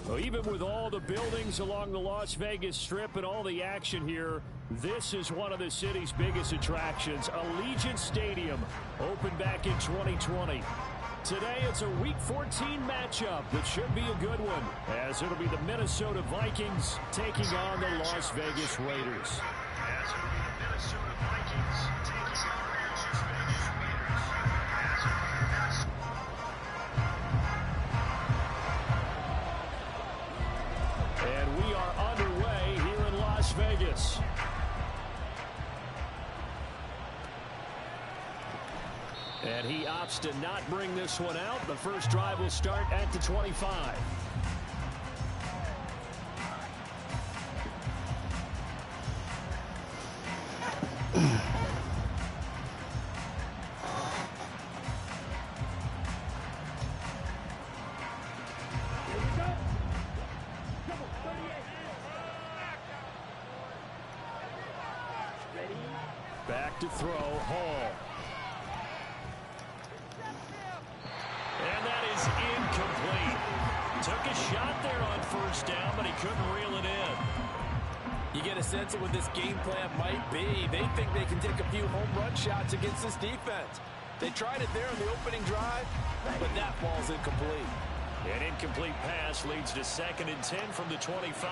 Well, even with all the buildings along the Las Vegas Strip and all the action here, this is one of the city's biggest attractions. Allegiant Stadium opened back in 2020. Today it's a Week 14 matchup that should be a good one, as it'll be the Minnesota Vikings taking on the Las Vegas Raiders. And we are underway here in Las Vegas. And he opts to not bring this one out. The first drive will start at the 25. Back to throw, Hall. And that is incomplete. Took a shot there on first down, but he couldn't reel it in. You get a sense of what this game plan might be. They think they can take a few home run shots against this defense. They tried it there in the opening drive, but that ball's incomplete. An incomplete pass leads to 2nd and 10 from the 25.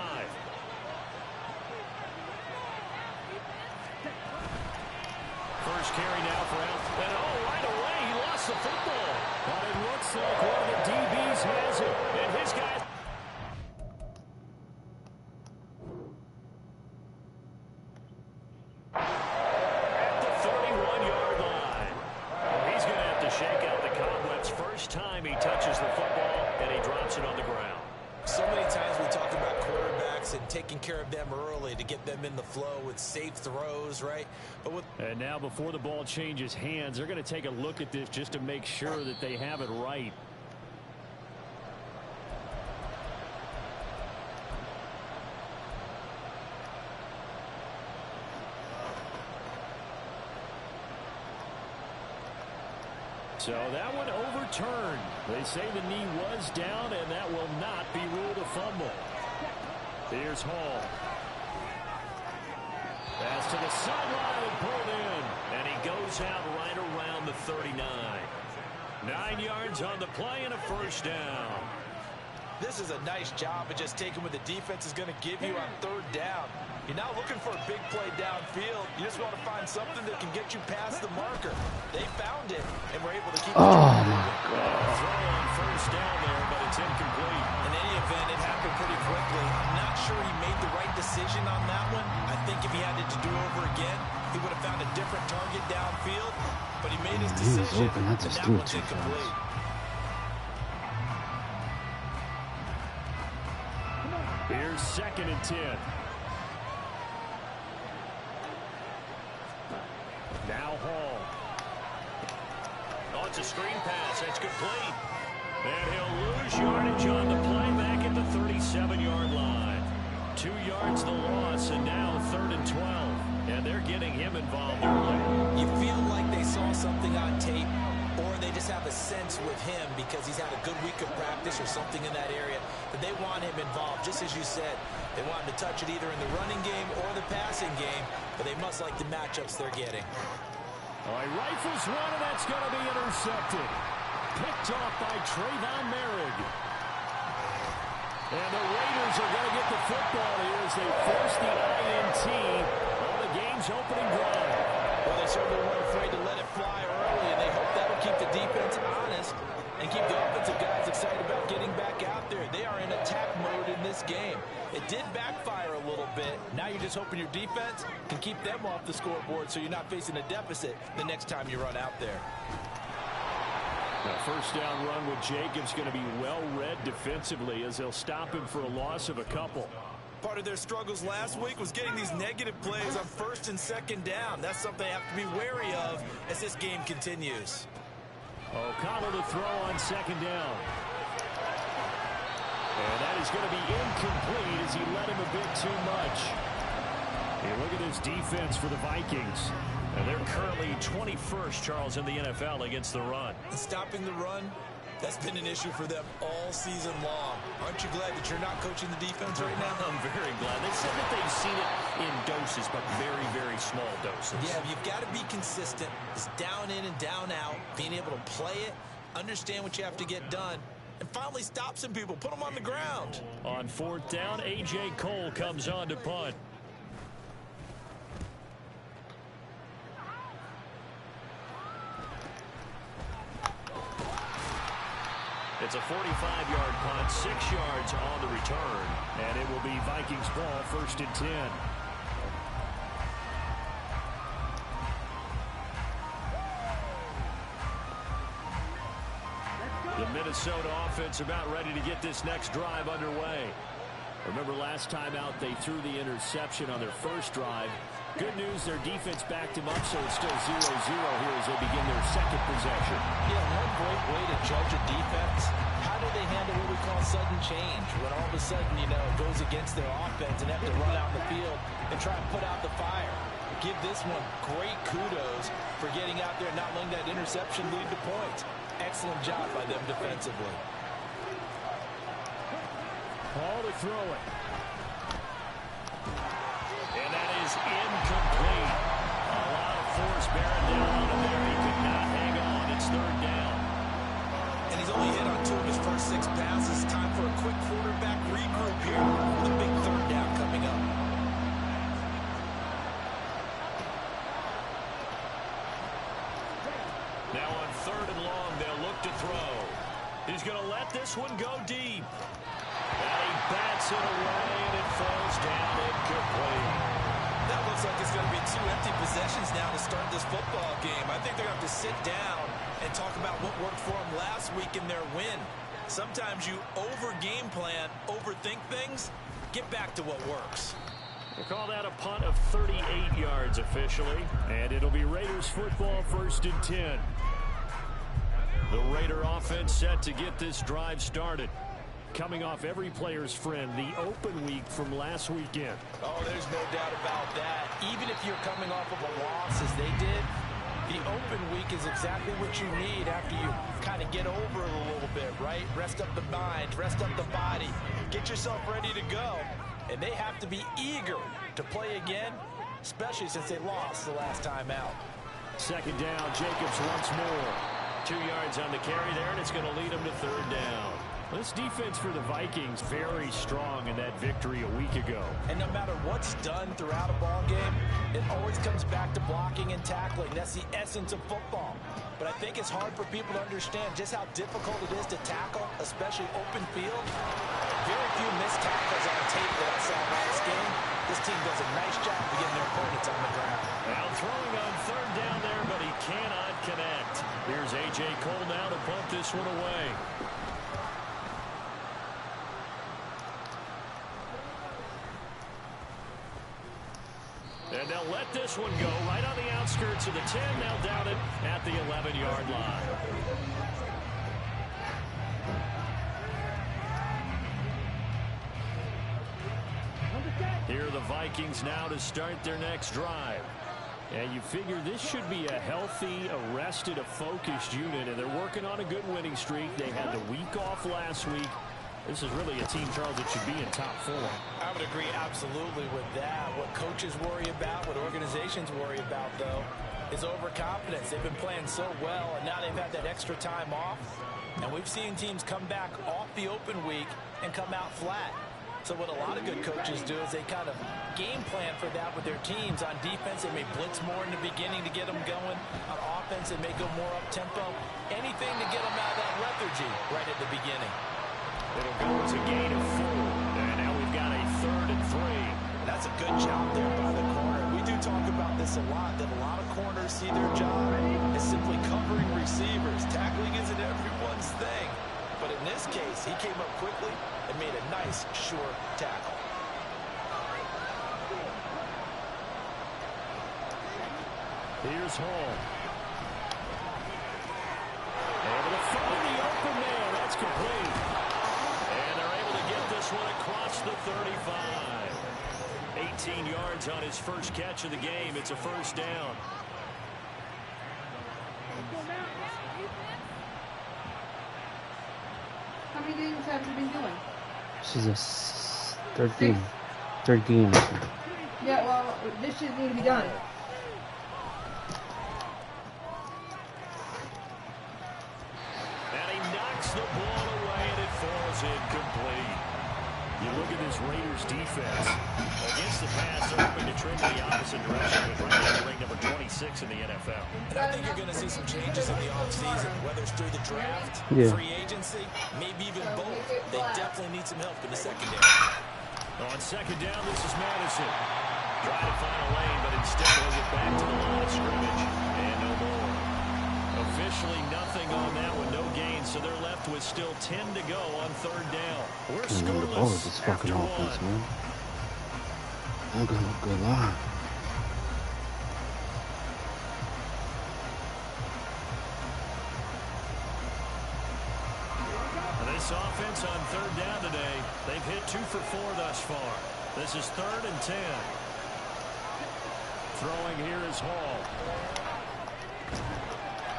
First carry now for Al. And right away, he lost the football. But it looks like one of the DBs has it. And his guy. At the 31-yard line. Well, he's going to have to shake out the cobwebs first time he touches the football, and he drops it on the ground. So many times we talk about quarterbacks and taking care of them early to get them in the flow with safe throws, right? And now before the ball changes hands, they're going to take a look at this just to make sure that they have it right. So that one overturned. They say the knee was down, and that will not be ruled a fumble. Here's Hall. Pass to the sideline and pulled in. And he goes out right around the 39. 9 yards on the play and a first down. This is a nice job of just taking what the defense is going to give you on 3rd down. You're not looking for a big play downfield. You just want to find something that can get you past the marker. They found it and were able to keep it. Oh, my God. Throw on first down there, but it's incomplete. In any event, it happened pretty quickly. I'm not sure he made the right decision on that one. I think if he had it to do over again, he would have found a different target downfield. But he made his decision, and that one's incomplete. Here's 2nd and 10. Now Hall. Oh, it's a screen pass. That's complete. And he'll lose yardage on the play back at the 37-yard line. 2 yards the loss, and now 3rd and 12. And they're getting him involved early. You feel like they saw something on tape, or they just have a sense with him because he's had a good week of practice or something in that area that they want him involved. Just as you said, they want him to touch it either in the running game or the passing game, but they must like the matchups they're getting. All right, rifles one, and that's going to be intercepted. Picked off by Trayvon Merrick. And the Raiders are going to get the football here as they force the INT on the game's opening drive. Well, they certainly weren't afraid to let it fly early, and they hope that'll keep the defense honest and keep the offensive guys excited about getting back out there. They are in attack mode in this game. It did backfire a little bit. Now you're just hoping your defense can keep them off the scoreboard so you're not facing a deficit the next time you run out there. Now, first down run with Jacobs going to be well-read defensively as they'll stop him for a loss of a couple. Part of their struggles last week was getting these negative plays on 1st and 2nd down. That's something they have to be wary of as this game continues. O'Connell to throw on second down. And that is going to be incomplete as he led him a bit too much. Hey, look at this defense for the Vikings. And they're currently 21st, Charles, in the NFL against the run. Stopping the run, that's been an issue for them all season long. Aren't you glad that you're not coaching the defense right now? I'm very glad. They said that they've seen it in doses, but very, very small doses. Yeah, you've got to be consistent. It's down in and down out, being able to play it, understand what you have to get done, and finally stop some people, put them on the ground. On fourth down, A.J. Cole comes on to punt. It's a 45-yard punt, 6 yards on the return, and it will be Vikings ball, 1st and 10. The Minnesota offense about ready to get this next drive underway. Remember last time out they threw the interception on their first drive. Good news, their defense backed him up, so it's still 0-0 here as they begin their second possession. Yeah, one great way to judge a defense, how do they handle what we call sudden change? When all of a sudden, you know, it goes against their offense and have to run out in the field and try and put out the fire. Give this one great kudos for getting out there and not letting that interception lead to points. Excellent job by them defensively. Ball to throw it. And that is incomplete. A lot of force bearing down on him there. He could not hang on. It's 3rd down. And he's only hit on 2 of his first 6 passes. Time for a quick quarterback regroup here with a big 3rd down coming up. Now on 3rd and long, they'll look to throw. He's going to let this one go deep. And he bats it away, and it falls down incomplete. That looks like it's going to be 2 empty possessions now to start this football game. I think they're going to have to sit down and talk about what worked for them last week in their win. Sometimes you over-game plan, overthink things. Get back to what works. We'll call that a punt of 38 yards officially. And it'll be Raiders football, 1st and 10. The Raider offense set to get this drive started. Coming off every player's friend, the open week from last weekend. Oh, there's no doubt about that. Even if you're coming off of a loss as they did, the open week is exactly what you need after you kind of get over it a little bit, right? Rest up the mind, rest up the body, get yourself ready to go. And they have to be eager to play again, especially since they lost the last time out. 2nd down, Jacobs once more. 2 yards on the carry there, and it's going to lead them to 3rd down. This defense for the Vikings very strong in that victory a week ago. And no matter what's done throughout a ball game, it always comes back to blocking and tackling. That's the essence of football. But I think it's hard for people to understand just how difficult it is to tackle, especially open field. Very few missed tackles on tape that I saw last game. This team does a nice job of getting their opponents on the ground. Now throwing on 3rd down there, but he cannot connect. Here's A.J. Cole now to pump this one away. And they'll let this one go right on the outskirts of the 10. They'll down it at the 11-yard line. Here are the Vikings now to start their next drive. And you figure this should be a healthy, arrested, a focused unit. And they're working on a good winning streak. They had the week off last week. This is really a team, Charles, that should be in top 4. I would agree absolutely with that. What coaches worry about, what organizations worry about, though, is overconfidence. They've been playing so well, and now they've had that extra time off. And we've seen teams come back off the open week and come out flat. So what a lot of good coaches do is they kind of game plan for that with their teams. On defense, they may blitz more in the beginning to get them going. On offense, they may go more up-tempo. Anything to get them out of that lethargy right at the beginning. It'll go as a gain of 4. And now we've got a 3rd and 3. That's a good job there by the corner. We do talk about this a lot, that a lot of corners see their job as simply covering receivers. Tackling isn't everyone's thing. But in this case, he came up quickly and made a nice, sure tackle. Here's Hall. complete. And they're able to get this one across the 35. 18 yards on his first catch of the game. It's a first down. How many games have you been doing? This is a third game. Yeah, well, this should need to be done. And he knocks the ball away, and it falls incomplete. You look at this Raiders defense. Against the pass, they're hoping to trend in the opposite direction, but right now they're ranked number 26 in the NFL. And I think you're going to see some changes in the offseason, whether it's through the draft, free agency, maybe even both. They definitely need some help in the secondary. On second down, this is Madison. Trying to find a lane, but instead throws it back to the line of scrimmage. And no more. Officially nothing on that one, no gain, so they're left with still 10 to go on third down. We're scoreless This after fucking offense, one. man. I'm gonna lie. This offense on third down today, they've hit 2 for 4 thus far. This is 3rd and 10. Throwing here is Hall.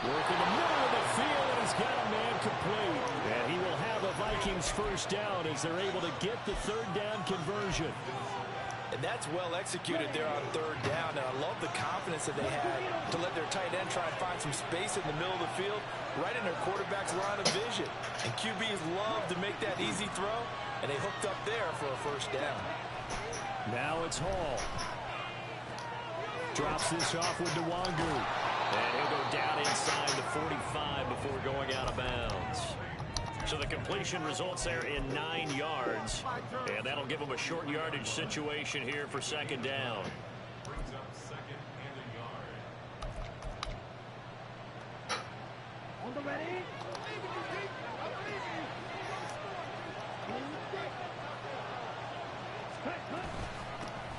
Work in the middle of the field, and he's got a man complete. And he will have a Vikings first down as they're able to get the third down conversion. And that's well executed there on third down. And I love the confidence that they had to let their tight end try and find some space in the middle of the field, right in their quarterback's line of vision. And QBs love to make that easy throw, and they hooked up there for a first down. Now it's Hall. Drops this off with Nwangu. And he'll go down inside the 45 before going out of bounds. So the completion results there in 9 yards. And that'll give them a short yardage situation here for second down.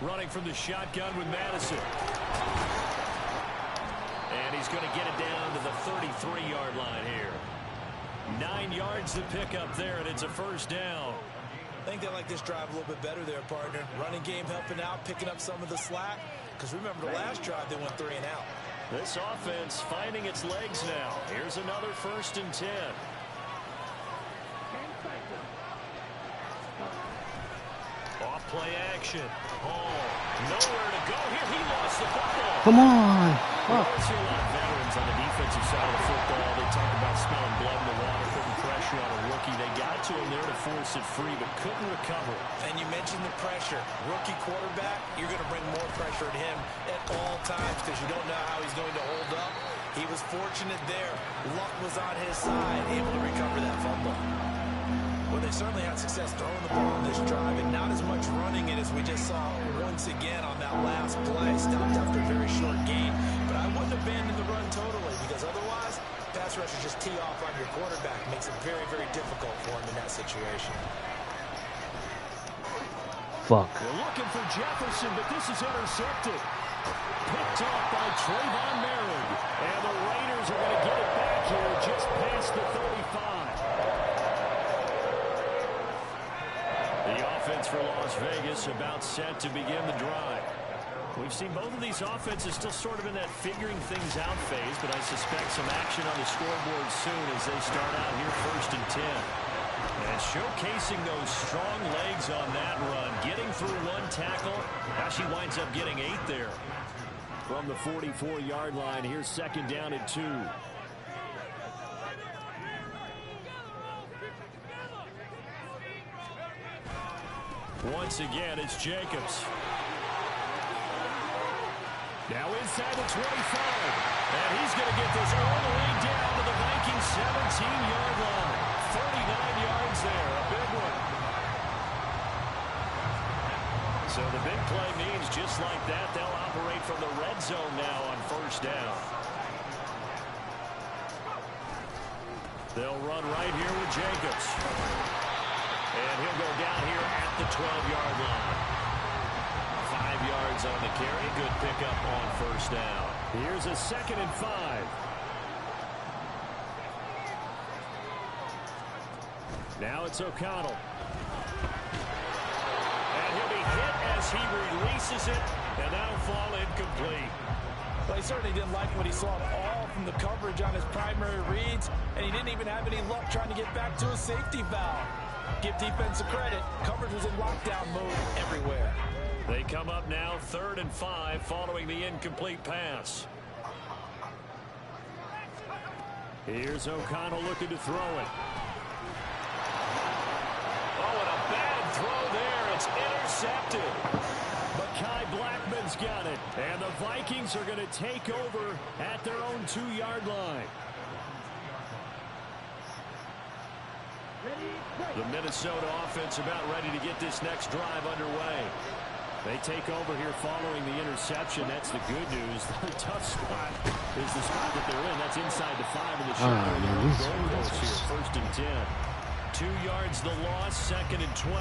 Running from the shotgun with Madison. And he's going to get it down to the 33-yard line here. 9 yards to pick up there, and it's a first down. I think they like this drive a little bit better there, partner. Running game helping out, picking up some of the slack. Because remember, the last drive, they went 3 and out. This offense finding its legs now. Here's another 1st and 10. Off play action. Hall. Nowhere to go here. He lost the football. Come on. I see a lot of veterans on the defensive side of the football. They talk about smelling blood in the water, putting pressure on a rookie. They got to him there to force it free, but couldn't recover. And you mentioned the pressure. Rookie quarterback, you're going to bring more pressure at him at all times because you don't know how he's going to hold up. He was fortunate there. Luck was on his side, able to recover that fumble. Well, they certainly had success throwing the ball in this drive, and not as much running it as we just saw once again on that last play. Stopped after a very short gain, but I wouldn't abandon the run totally because otherwise, pass rushers just tee off on your quarterback. Makes it very, very difficult for him in that situation. Fuck. They're looking for Jefferson, but this is intercepted. Picked off by Trayvon Merritt, and the Raiders are going to get it back here just past the 35. The offense for Las Vegas about set to begin the drive. We've seen both of these offenses still sort of in that figuring things out phase, but I suspect some action on the scoreboard soon as they start out here 1st and 10. And showcasing those strong legs on that run, getting through 1 tackle. Actually winds up getting 8 there. From the 44-yard line, here's second down and 2. Once again, it's Jacobs. Now inside the 25. And he's going to get this all the way down to the Vikings 17-yard line. 39 yards there, a big one. So the big play means just like that, they'll operate from the red zone now on 1st down. They'll run right here with Jacobs. And he'll go down here at the 12-yard line. 5 yards on the carry. Good pickup on 1st down. Here's a 2nd and 5. Now it's O'Connell. And he'll be hit as he releases it, and that'll fall incomplete. Well, he certainly didn't like what he saw all from the coverage on his primary reads, and he didn't even have any luck trying to get back to a safety valve. Give defense a credit. Coverage was in lockdown mode everywhere. They come up now 3rd and 5 following the incomplete pass. Here's O'Connell looking to throw it. Oh, and a bad throw there. It's intercepted. But Kai Blackman's got it. And the Vikings are going to take over at their own 2-yard line. The Minnesota offense about ready to get this next drive underway. They take over here following the interception. That's the good news. The tough spot is the spot that they're in. That's inside the 5 of the shot. Goal post here, 1st and 10. 2 yards the loss, 2nd and 12.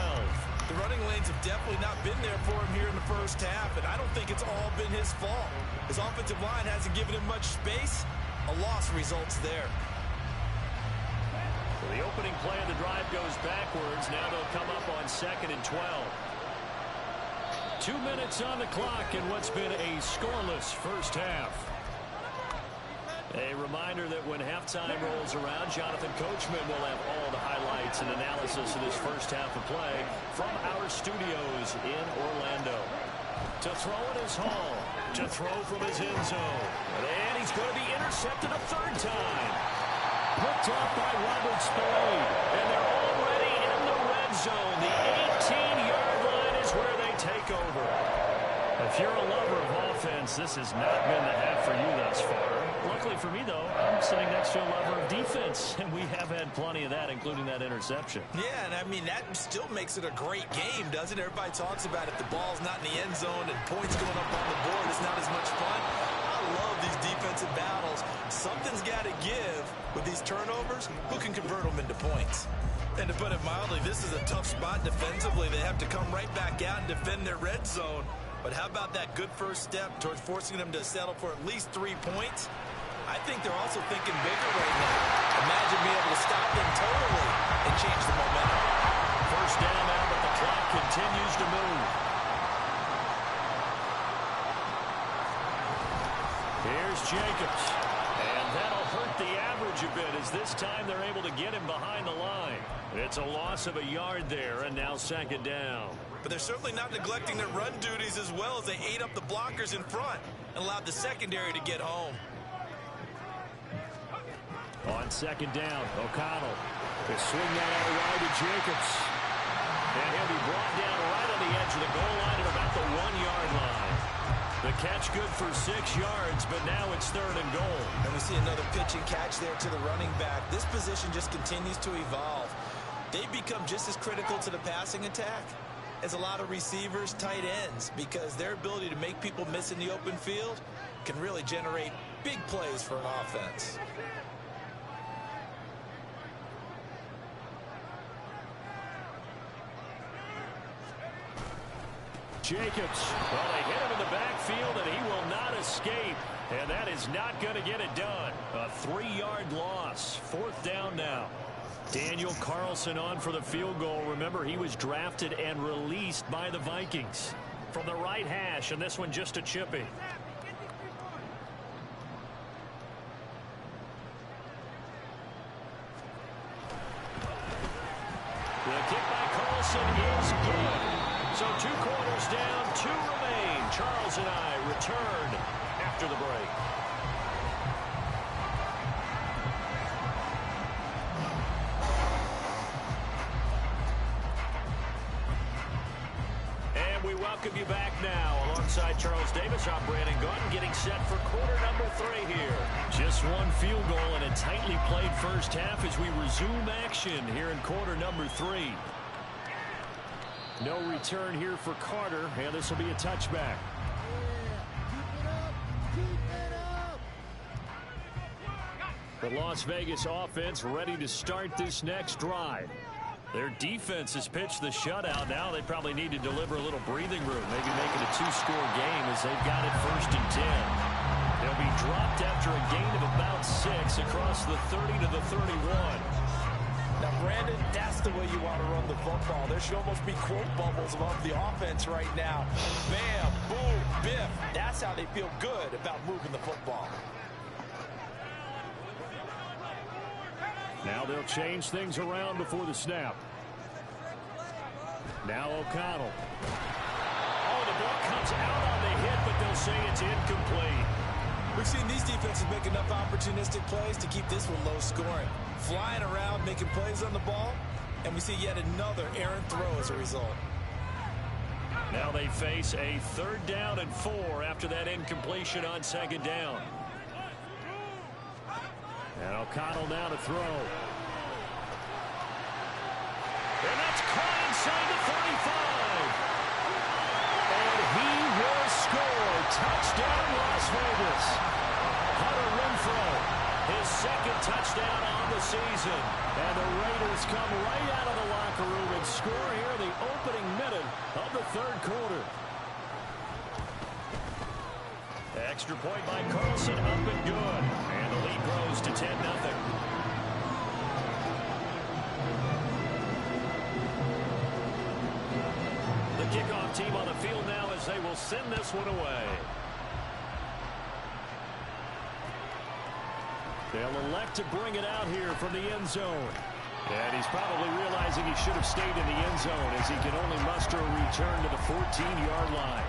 The running lanes have definitely not been there for him here in the first half, and I don't think it's all been his fault. His offensive line hasn't given him much space. A loss results there. The opening play of the drive goes backwards. Now they'll come up on 2nd and 12. 2 minutes on the clock in what's been a scoreless first half. A reminder that when halftime rolls around, Jonathan Coachman will have all the highlights and analysis of this first half of play from our studios in Orlando. To throw it is Hall. To throw from his end zone. And he's going to be intercepted a 3rd time. Picked off by Robert Spillane. And they're already in the red zone. The 18-yard line is where they take over. If you're a lover of offense, this has not been the half for you thus far. Luckily for me, though, I'm sitting next to a lover of defense, and we have had plenty of that, including that interception. Yeah, and I mean, that still makes it a great game, doesn't it? Everybody talks about if the ball's not in the end zone and points going up on the board, it's not as much fun. I love these defensive battles. Something's got to give with these turnovers. Who can convert them into points? And to put it mildly, this is a tough spot defensively. They have to come right back out and defend their red zone. But how about that good first step towards forcing them to settle for at least 3 points? I think they're also thinking bigger right now. Imagine being able to stop them totally and change the momentum. First down now, but the clock continues to move. Here's Jacobs. And that'll hurt the average a bit as this time they're able to get him behind the line. It's a loss of a yard there, and now 2nd down. But they're certainly not neglecting their run duties as well as they ate up the blockers in front and allowed the secondary to get home. On 2nd down, O'Connell. They swing that out wide to Jacobs. And he'll be brought down right on the edge of the goal line at about the 1-yard line. The catch good for 6 yards, but now it's 3rd and goal. And we see another pitch and catch there to the running back. This position just continues to evolve. They've become just as critical to the passing attack as a lot of receivers, tight ends, because their ability to make people miss in the open field can really generate big plays for an offense. Jacobs, well, they hit him in the backfield, and he will not escape. And that is not going to get it done. A 3-yard loss. 4th down now. Daniel Carlson on for the field goal. Remember, he was drafted and released by the Vikings. From the right hash, and this one just a chippy. The kick by Carlson is good. So 2 quarters down, 2 remain. Charles and I return after the break. And we welcome you back now. Alongside Charles Davis, I'm Brandon Gunn, getting set for quarter number 3 here. Just 1 field goal and a tightly played first half as we resume action here in quarter number 3. No return here for Carter, and this will be a touchback. The Las Vegas offense ready to start this next drive. Their defense has pitched the shutout. Now they probably need to deliver a little breathing room, maybe make it a 2-score game as they've got it 1st and 10. They'll be dropped after a gain of about 6 across the 30 to the 31. Now, Brandon, that's the way you want to run the football. There should almost be quote bubbles above the offense right now. Bam, boom, biff. That's how they feel good about moving the football. Now they'll change things around before the snap. Now O'Connell. Oh, the ball comes out on the hit, but they'll say it's incomplete. We've seen these defenses make enough opportunistic plays to keep this one low scoring. Flying around, making plays on the ball, and we see yet another errant throw as a result. Now they face a 3rd down and 4 after that incompletion on 2nd down. And O'Connell now to throw. And that's caught inside the 35. And he will score. Touchdown, Las Vegas. Hunter Renfrow, his 2nd touchdown on the season. And the Raiders come right out of the locker room and score here the opening minute of the 3rd quarter. Extra point by Carlson, up and good. And the lead grows to 10-0. The kickoff team on the field now as they will send this one away. They'll elect to bring it out here from the end zone. And he's probably realizing he should have stayed in the end zone as he can only muster a return to the 14-yard line.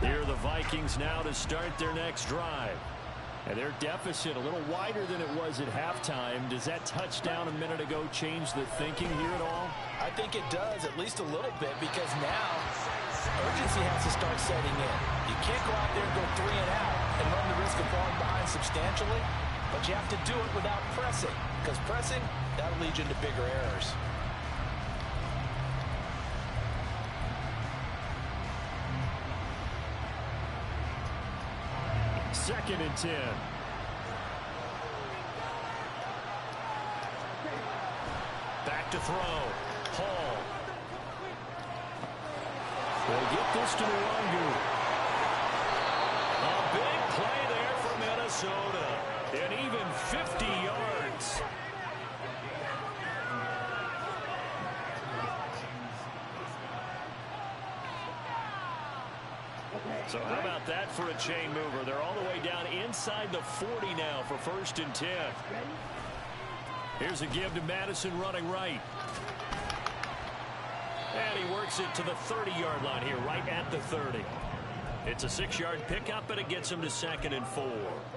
Here are the Vikings now to start their next drive. And their deficit a little wider than it was at halftime. Does that touchdown a minute ago change the thinking here at all? I think it does, at least a little bit, because now urgency has to start setting in. You can't go out there and go 3 and out and run the risk of falling behind substantially, but you have to do it without pressing, because pressing, that'll lead you into bigger errors. Second and 10. Back to throw. Hall. They'll get this to Nwangu. A big play there for Minnesota. And even 50 yards. So how about that for a chain mover? They're all the way down inside the 40 now for 1st and 10. Here's a give to Madison running right. And he works it to the 30-yard line here, right at the 30. It's a 6-yard pickup, and it gets him to 2nd and 4.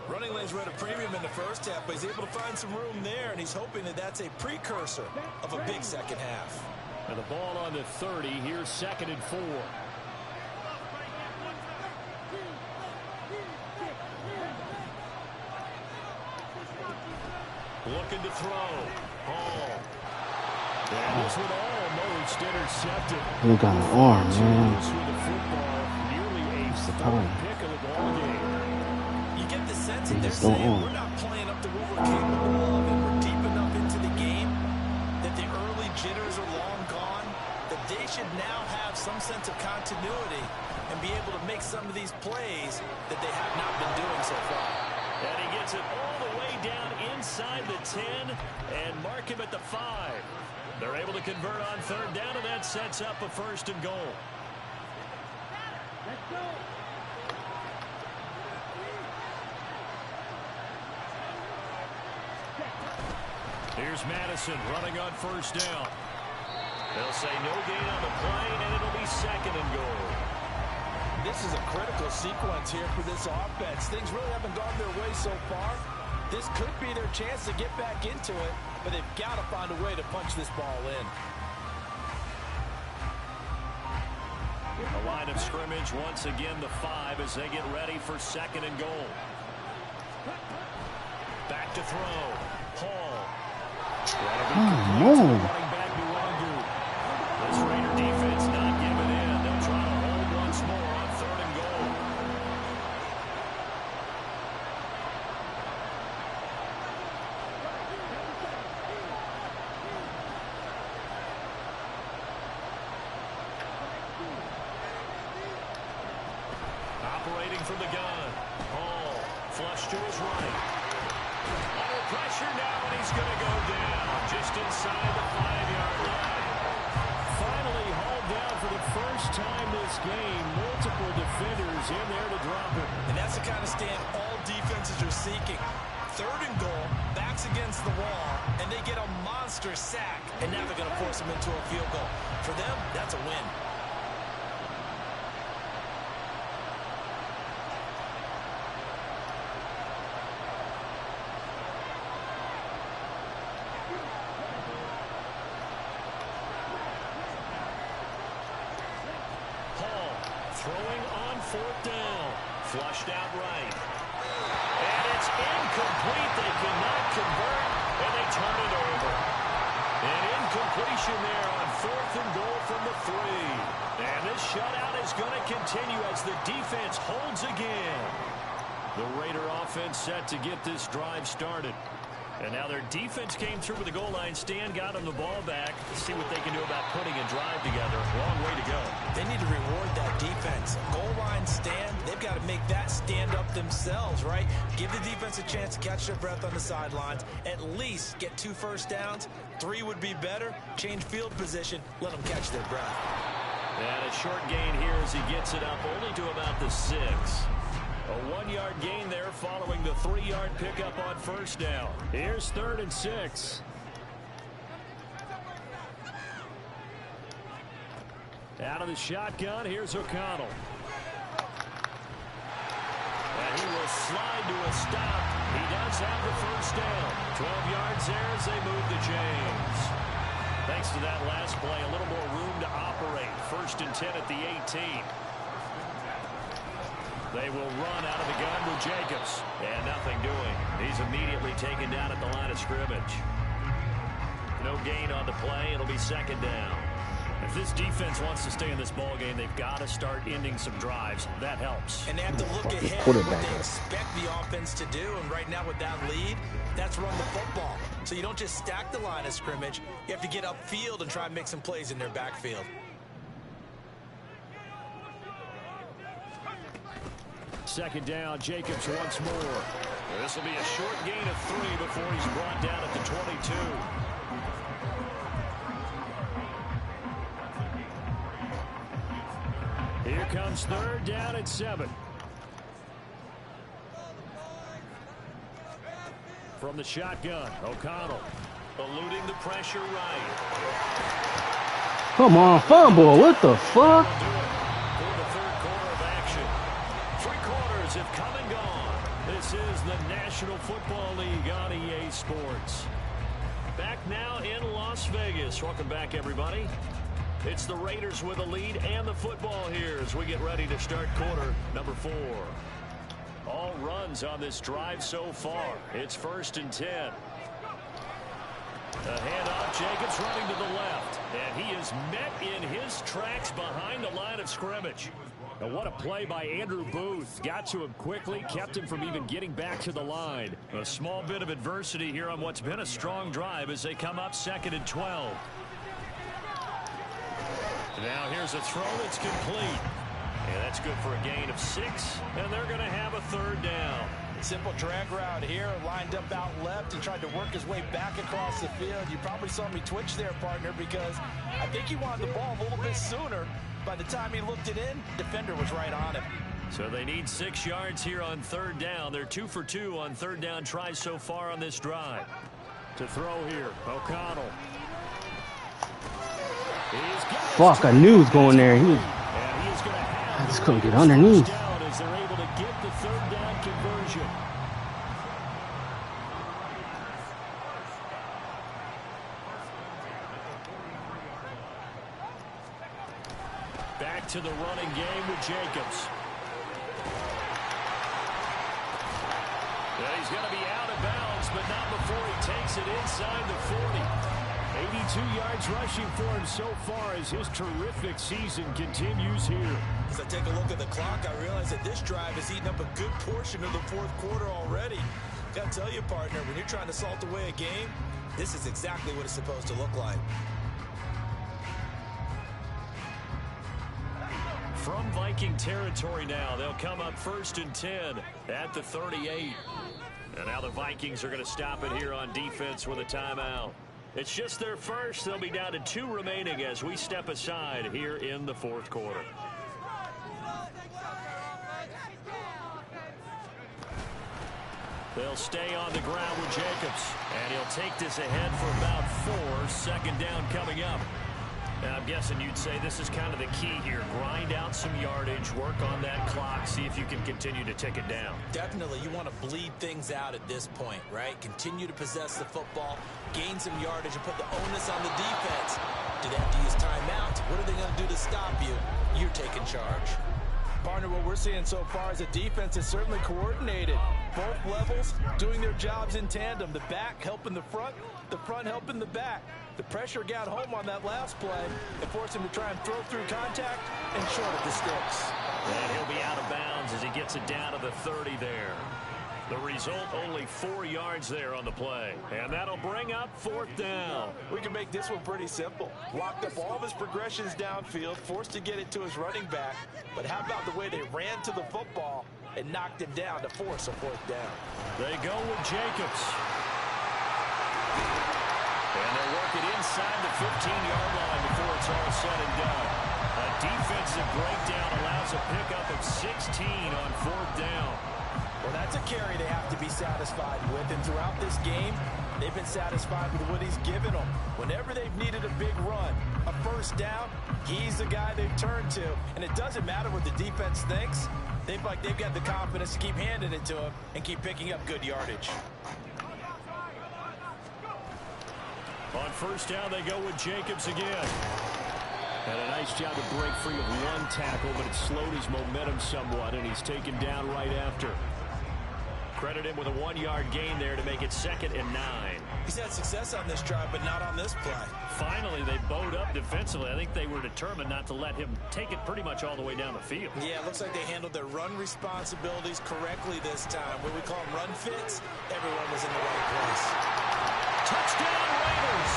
Running lanes were at a premium in the first half, but he's able to find some room there, and he's hoping that that's a precursor of a big second half. And the ball on the 30, here's 2nd and 4. Looking to throw. Hall. And this one almost intercepted. He got an arm, man. Nearly a third pick of the ball game. You get the sense that they're saying we're not playing up to what we're capable of, and we're deep enough into the game that the early jitters are long gone, that they should now have some sense of continuity and be able to make some of these plays that they have not been doing so far. And he gets it all the way down inside the 10 and mark him at the 5. They're able to convert on 3rd down, and that sets up a 1st and goal. Let's go. Here's Madison running on 1st down. They'll say no gain on the play, and it'll be 2nd and goal. This is a critical sequence here for this offense. Things really haven't gone their way so far. This could be their chance to get back into it, but they've got to find a way to punch this ball in. The line of scrimmage, once again, the 5 as they get ready for 2nd and goal. Back to throw. Hall. Oh, no. This Raider defense not giving in. They'll try to hold once more on 3rd and goal. operating from the gun. Hall, flush to his right. Under pressure now, and he's going to go down just inside the 5-yard line. Finally hauled down for the first time this game. Multiple defenders in there to drop him. And that's the kind of stand all defenses are seeking. 3rd and goal, backs against the wall, and they get a monster sack. And now they're going to force them into a field goal. For them, that's a win. Throwing on 4th down. Flushed out right. And it's incomplete. They cannot convert, and they turn it over. An incompletion there on 4th and goal from the 3. And this shutout is going to continue as the defense holds again. The Raider offense set to get this drive started. And now their defense came through with the goal line stand, got them the ball back. Let's see what they can do about putting a drive together. Long way to go. They need to reward that defense. Goal line stand, they've got to make that stand up themselves, right? Give the defense a chance to catch their breath on the sidelines. At least get 2 first downs. 3 would be better. Change field position. Let them catch their breath. And a short gain here as he gets it up only to about the 6. A 1-yard gain there following the 3-yard pickup on 1st down. Here's 3rd and 6. Out of the shotgun, here's O'Connell. And he will slide to a stop. He does have the 1st down. 12 yards there as they move the chains. Thanks to that last play, a little more room to operate. 1st and 10 at the 18. They will run out of the gun with Jacobs. And nothing doing. He's immediately taken down at the line of scrimmage. No gain on the play. It'll be 2nd down. If this defense wants to stay in this ball game, they've got to start ending some drives. That helps. And they have to look ahead at what they expect the offense to do. And right now with that lead, that's run the football. So you don't just stack the line of scrimmage. You have to get upfield and try and make some plays in their backfield. 2nd down, Jacobs once more. This will be a short gain of 3 before he's brought down at the 22. Here comes 3rd down at 7. From the shotgun, O'Connell eluding the pressure right. Come on, fumble. What the fuck? Have come and gone. This is the National Football League on EA Sports. Back now in Las Vegas. Welcome back, everybody. It's the Raiders with a lead and the football here as we get ready to start quarter number 4. All runs on this drive so far. It's 1st and 10. A handoff, Jacobs running to the left. And he is met in his tracks behind the line of scrimmage. And what a play by Andrew Booth. Got to him quickly, kept him from even getting back to the line. A small bit of adversity here on what's been a strong drive as they come up 2nd and 12. Now here's a throw that's complete. And that's good for a gain of 6. And they're going to have a 3rd down. Simple drag route here, lined up out left and tried to work his way back across the field. You probably saw me twitch there, partner, because I think he wanted the ball a little bit sooner. By the time he looked it in, defender was right on him. So they need 6 yards here on 3rd down. They're 2 for 2 on 3rd down tries so far on this drive. To throw here, O'Connell. Fuck, I knew he was going there. I just couldn't get underneath. As they're able to get the 3rd down conversion. Back to the running game with Jacobs. Well, he's going to be out of bounds, but not before he takes it inside the 40. 82 yards rushing for him so far as his terrific season continues here. As I take a look at the clock, I realize that this drive has eaten up a good portion of the 4th quarter already. Got to tell you, partner, when you're trying to salt away a game, this is exactly what it's supposed to look like. From Viking territory now, they'll come up 1st and 10 at the 38. And now the Vikings are going to stop it here on defense with a timeout. It's just their first. They'll be down to 2 remaining as we step aside here in the 4th quarter. They'll stay on the ground with Jacobs. And he'll take this ahead for about 4. 2nd down coming up. And I'm guessing you'd say this is kind of the key here. Grind out some yardage, work on that clock, see if you can continue to tick it down. Definitely, you want to bleed things out at this point, right? Continue to possess the football, gain some yardage, and put the onus on the defense. Do they have to use timeouts? What are they going to do to stop you? You're taking charge. Partner, what we're seeing so far is a defense is certainly coordinated. Both levels doing their jobs in tandem. The back helping the front helping the back. The pressure got home on that last play and forced him to try and throw through contact and short of the sticks. And he'll be out of bounds as he gets it down to the 30 there. The result, only 4 yards there on the play. And that'll bring up 4th down. We can make this one pretty simple. Blocked up all of his progressions downfield, forced to get it to his running back. But how about the way they ran to the football and knocked him down to force a 4th down? They go with Jacobs. And they'll work it inside the 15-yard line before it's all said and done. A defensive breakdown allows a pickup of 16 on 4th down. Well, that's a carry they have to be satisfied with. And throughout this game, they've been satisfied with what he's given them. Whenever they've needed a big run, a 1st down, he's the guy they've turned to. And it doesn't matter what the defense thinks. They've got the confidence to keep handing it to him and keep picking up good yardage. On 1st down, they go with Jacobs again. And a nice job to break free of 1 tackle, but it slowed his momentum somewhat, and he's taken down right after. Credit him with a 1-yard gain there to make it 2nd and 9. He's had success on this drive, but not on this play. Finally, they bowed up defensively. I think they were determined not to let him take it pretty much all the way down the field. Yeah, it looks like they handled their run responsibilities correctly this time. What we call them run fits, everyone was in the right place. Touchdown, Raiders!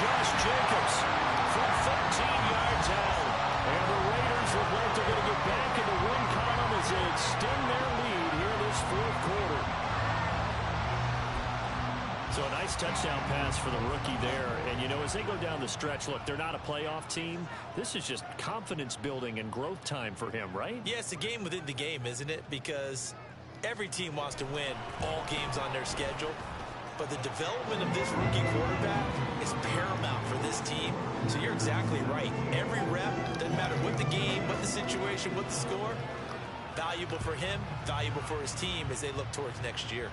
Josh Jacobs from 13 yards out. And the Raiders look like they're going to get back in the win column as they extend their lead here this 4th quarter. So a nice touchdown pass for the rookie there. And, you know, as they go down the stretch, look, they're not a playoff team. This is just confidence building and growth time for him, right? Yeah, it's a game within the game, isn't it? Because every team wants to win all games on their schedule. But the development of this rookie quarterback is paramount for this team. So you're exactly right. Every rep, doesn't matter what the game, what the situation, what the score, valuable for him, valuable for his team as they look towards next year.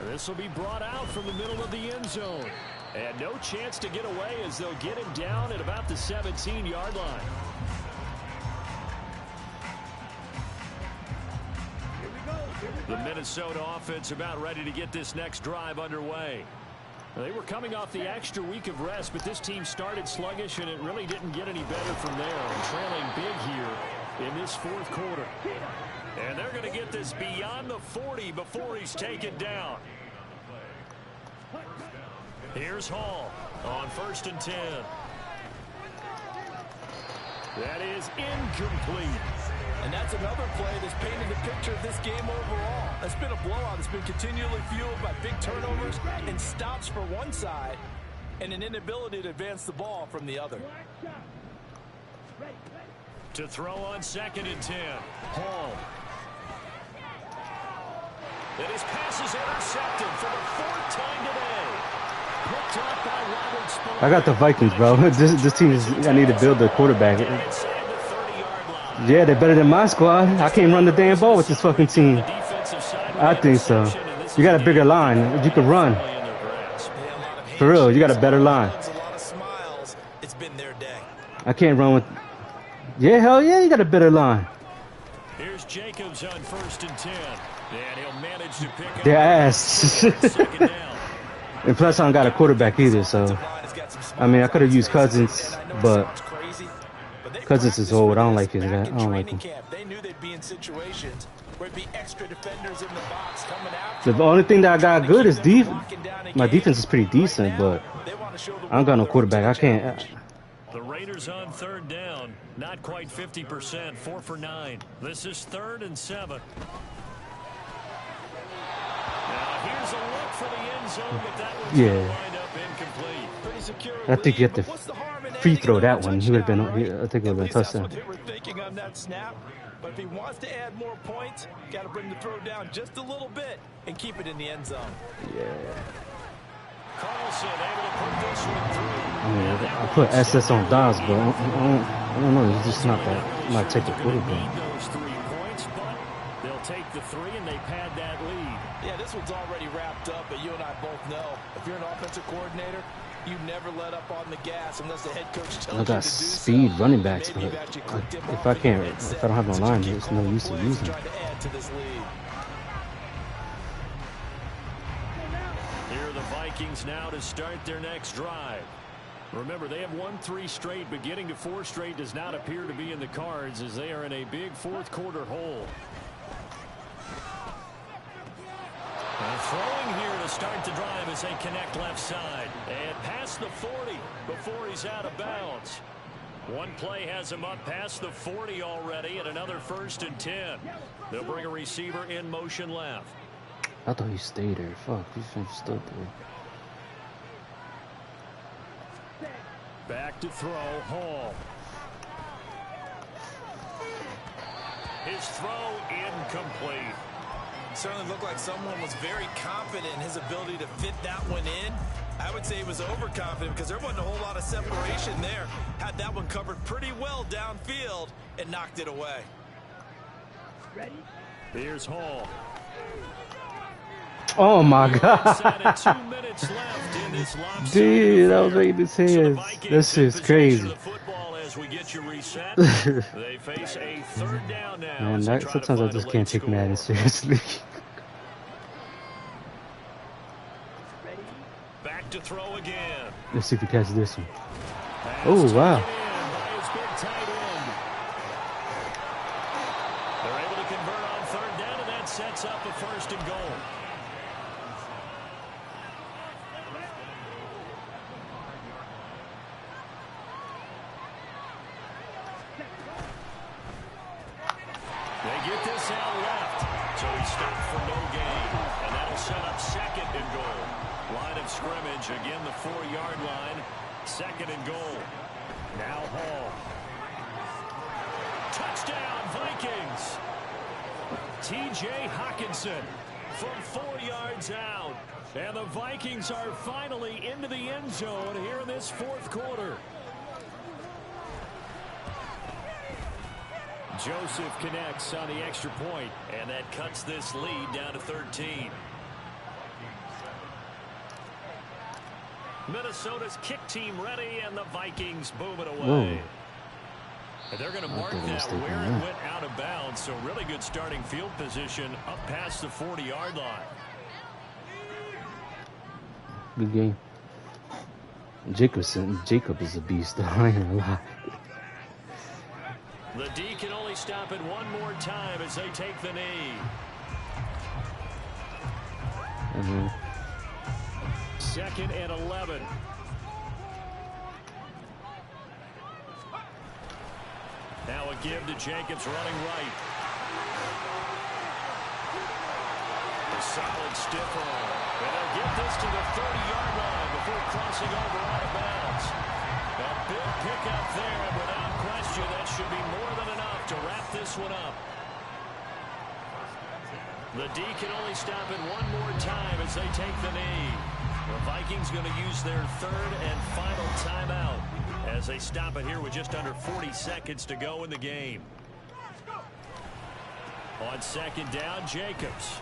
This will be brought out from the middle of the end zone. And no chance to get away as they'll get him down at about the 17-yard line. The Minnesota offense about ready to get this next drive underway. They were coming off the extra week of rest, but this team started sluggish, and it really didn't get any better from there. Trailing big here in this 4th quarter. And they're going to get this beyond the 40 before he's taken down. Here's Hall on 1st and 10. That is incomplete. And that's another play that's painted the picture of this game overall. It's been a blowout. It's been continually fueled by big turnovers and stops for one side and an inability to advance the ball from the other. To throw on 2nd and 10. Hall. And his pass is intercepted for the 4th time today. Picked up by Robert Spillane. I got the Vikings, bro. This team is. I need to build the quarterback. Yeah, they're better than my squad. I can't run the damn ball with this fucking team. I think so. You got a bigger line. You can run. For real, you got a better line. I can't run with. Yeah, hell yeah, you got a better line. Here's Jacobs on 1st and 10. And he'll manage to pick up their ass. And plus, I don't got a quarterback either, so. I mean, I could have used Cousins, but Cousins is old. I don't like his guy. I don't like him. They knew they'd be in situations where it'd be extra defenders in the box coming after. The only thing that I got good is defense. My defense is pretty decent, but I don't got no quarterback. I The Raiders on third down. Not quite 50%. 4 for 9. This is 3rd and 7. Now here's a look for the end zone, but that one's going to wind up incomplete. I think you have to free throw that one. He would have been. I think it would have been a touchdown. They were thinking on that snap. But if he wants to add more points, got to bring the throw down just a little bit and keep it in the end zone. Yeah. Carlson able to put this one through. I mean, I put SS on Dobbs, but I don't know. He's just not that. Not take the quarterback. Those 3 points, but they'll take the 3 and they pad that lead. Yeah, this one's already wrapped up, but you and I both know if you're an offensive coordinator, you never let up on the gas unless the head coach tells you to do so. I got speed running backs, but if I don't have no line, there's no use in using. Here are the Vikings now to start their next drive. Remember, they have won 3 straight, but getting to 4 straight does not appear to be in the cards as they are in a big 4th quarter hole. Throwing here to start the drive as they connect left side. And past the 40 before he's out of bounds. One play has him up past the 40 already, and another 1st and 10. They'll bring a receiver in motion left. I thought he stayed there. Fuck, he stood there. Back to throw, Hall. His throw incomplete. Certainly looked like someone was very confident in his ability to fit that one in. I would say he was overconfident because there wasn't a whole lot of separation there. Had that one covered pretty well downfield and knocked it away. Ready? Here's Hall. Oh my God. 2 minutes left in this dude, I was waiting his hands. This is crazy. We get you reset. They face a 3rd down now. Man, sometimes I just can't take Madden seriously. Back to throw again. Let's see if we catch this one. Oh wow. They're able to convert on 3rd down, and that sets up a 1st and goal. They get this out left, so he stopped for no gain, and that'll set up 2nd and goal. Line of scrimmage, again the 4-yard line, 2nd and goal. Now Hall. Touchdown, Vikings! T.J. Hockenson from 4 yards out, and the Vikings are finally into the end zone here in this 4th quarter. Joseph connects on the extra point, and that cuts this lead down to 13. Minnesota's kick team ready, and the Vikings boom it away. And they're going to mark that where it went out of bounds, so really good starting field position up past the 40-yard line. Good game. Jacob is a beast, I ain't gonna lie. The D can only stop it one more time as they take the knee. 2nd and 11. Now a give to Jacobs running right. A solid stiff arm. And they'll get this to the 30-yard line before crossing over out of bounds. A big pickup there, and without question, that should be more than enough to wrap this one up. The D can only stop it one more time as they take the knee. The Vikings going to use their 3rd and final timeout as they stop it here with just under 40 seconds to go in the game. On 2nd down, Jacobs.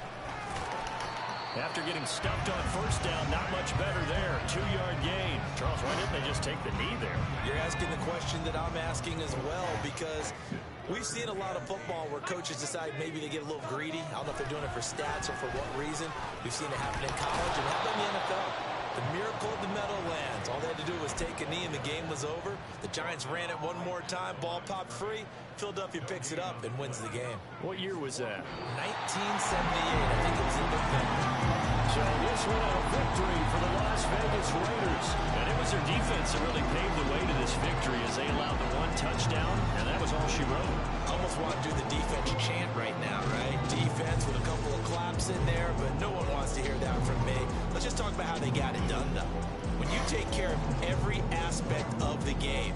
After getting stuffed on 1st down, not much better there. 2-yard gain. Charles, why didn't they just take the knee there? You're asking the question that I'm asking as well, because we've seen a lot of football where coaches decide maybe they get a little greedy. I don't know if they're doing it for stats or for what reason. We've seen it happen in college and happen in the NFL. The miracle of the Meadowlands. All they had to do was take a knee and the game was over. The Giants ran it one more time. Ball popped free. Philadelphia picks it up and wins the game. What year was that? 1978. I think it was in November. So this was a victory for the Las Vegas Raiders. And it was their defense that really paved the way to this victory touchdown, and that was all she wrote. Almost want to do the defense chant right now, right? Defense with a couple of claps in there, but no one wants to hear that from me. Let's just talk about how they got it done, though. When you take care of every aspect of the game,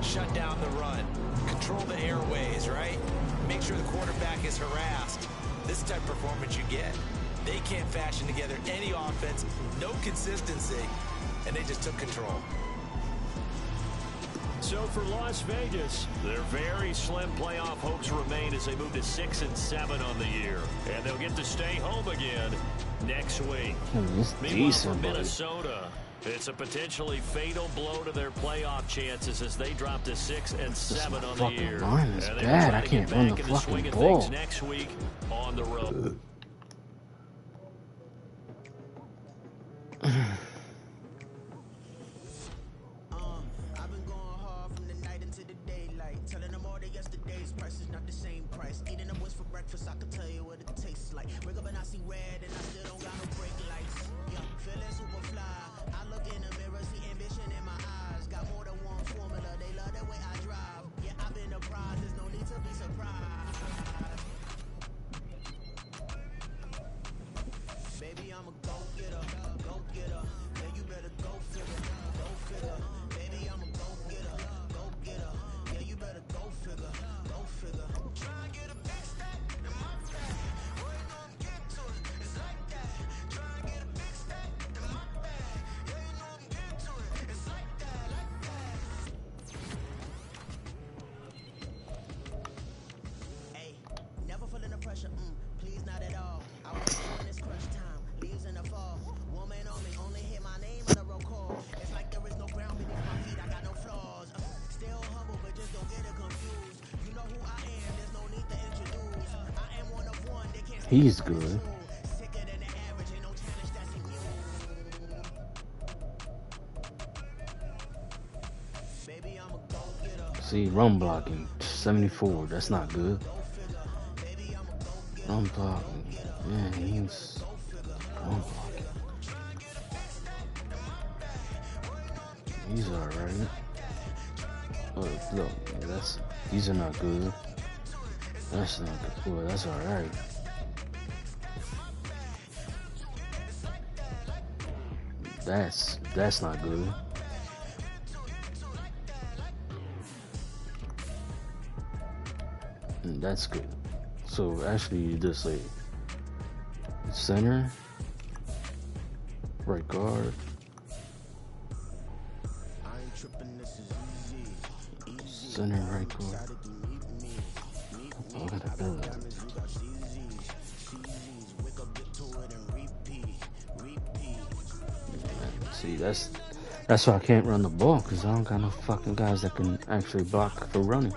shut down the run, control the airways, right? Make sure the quarterback is harassed. This type of performance you get. They can't fashion together any offense, no consistency, and they just took control. So for Las Vegas, their very slim playoff hopes remain as they move to 6-7 on the year. And they'll get to stay home again next week. Meanwhile, for Minnesota, it's a potentially fatal blow to their playoff chances as they drop to 6-7 on the year. Line is bad. I can't run the fucking ball. Next week on the road. He's good. See, run blocking 74. That's not good. Run blocking. Yeah, he's run blocking. He's alright. Oh, look, these are not good. That's not good. Well, that's alright. That's not good. And that's good. So actually you just say center, right guard, center, right guard. Oh, I gotta build that. See, that's why I can't run the ball, because I don't got no fucking guys that can actually block for running.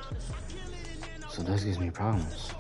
So that gives me problems.